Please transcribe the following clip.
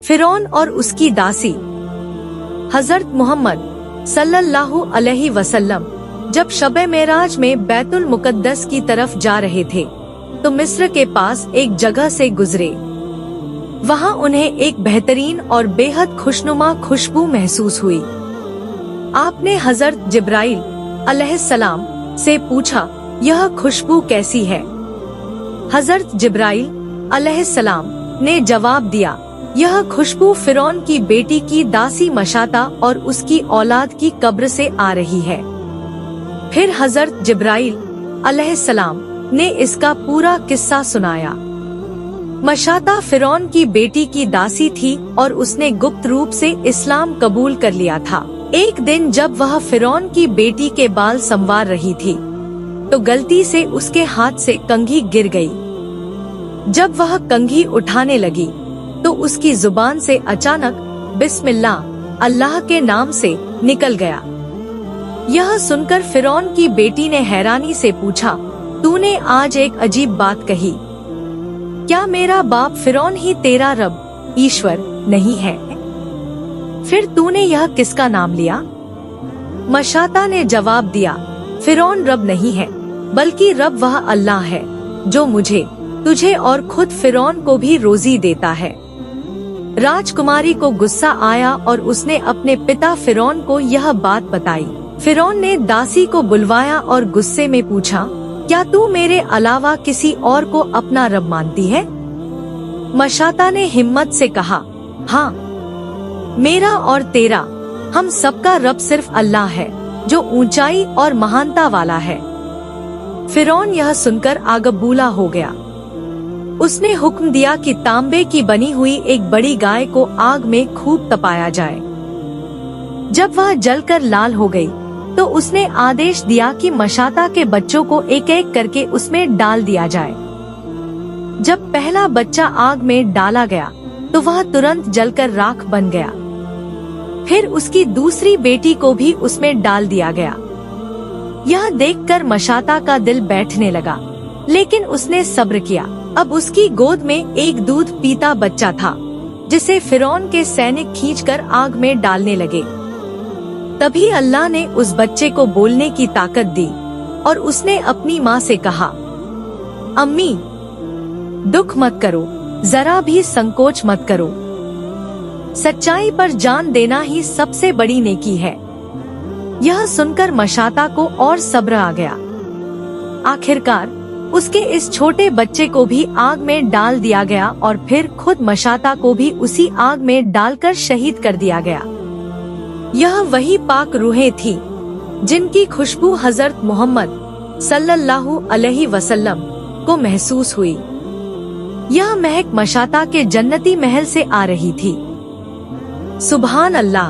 फिरौन और उसकी दासी। हजरत मोहम्मद सल्लल्लाहु अलैहि वसल्लम जब शब-ए मेराज में बैतुल मुकद्दस की तरफ जा रहे थे तो मिस्र के पास एक जगह से गुजरे। वहाँ उन्हें एक बेहतरीन और बेहद खुशनुमा खुशबू महसूस हुई। आपने हजरत जिब्राइल अलैहिस्सलाम से पूछा, यह खुशबू कैसी है? हजरत जिब्राइल अलैहिस्सलाम ने जवाब दिया, यह खुशबू फिरौन की बेटी की दासी मशाता और उसकी औलाद की कब्र से आ रही है। फिर हजरत जिब्राइल अलैहिस्सलाम ने इसका पूरा किस्सा सुनाया। मशाता फिरौन की बेटी की दासी थी और उसने गुप्त रूप से इस्लाम कबूल कर लिया था। एक दिन जब वह फिरौन की बेटी के बाल संवार रही थी तो गलती से उसके हाथ से कंघी गिर गई। जब वह कंघी उठाने लगी तो उसकी जुबान से अचानक बिस्मिल्लाह अल्लाह के नाम से निकल गया। यह सुनकर फिरौन की बेटी ने हैरानी से पूछा, तूने आज एक अजीब बात कही। क्या मेरा बाप फिरौन ही तेरा रब ईश्वर नहीं है? फिर तूने यह किसका नाम लिया? मशाता ने जवाब दिया, फिरौन रब नहीं है, बल्कि रब वह अल्लाह है जो मुझे, तुझे और खुद फिरौन को भी रोजी देता है। राजकुमारी को गुस्सा आया और उसने अपने पिता फिरौन को यह बात बताई। फिरौन ने दासी को बुलवाया और गुस्से में पूछा, क्या तू मेरे अलावा किसी और को अपना रब मानती है? मशाता ने हिम्मत से कहा, हाँ, मेरा और तेरा, हम सबका रब सिर्फ अल्लाह है जो ऊंचाई और महानता वाला है। फिरौन यह सुनकर आगबूला हो गया। उसने हुक्म दिया कि तांबे की बनी हुई एक बड़ी गाय को आग में खूब तपाया जाए। जब वह जलकर लाल हो गई तो उसने आदेश दिया कि मशाता के बच्चों को एक एक करके उसमें डाल दिया जाए। जब पहला बच्चा आग में डाला गया तो वह तुरंत जलकर राख बन गया। फिर उसकी दूसरी बेटी को भी उसमें डाल दिया गया। यह देखकर मशाता का दिल बैठने लगा, लेकिन उसने सब्र किया। अब उसकी गोद में एक दूध पीता बच्चा था जिसे फिरौन के सैनिक खींचकर आग में डालने लगे। तभी अल्लाह ने उस बच्चे को बोलने की ताकत दी और उसने अपनी माँ से कहा, अम्मी, दुख मत करो, जरा भी संकोच मत करो। सच्चाई पर जान देना ही सबसे बड़ी नेकी है। यह सुनकर मशाता को और सब्र आ गया। आखिरकार उसके इस छोटे बच्चे को भी आग में डाल दिया गया और फिर खुद मशाता को भी उसी आग में डालकर शहीद कर दिया गया। यह वही पाक रूहें थी जिनकी खुशबू हजरत मोहम्मद सल्लल्लाहु अलैहि वसल्लम को महसूस हुई। यह महक मशाता के जन्नती महल से आ रही थी। सुभान अल्लाह।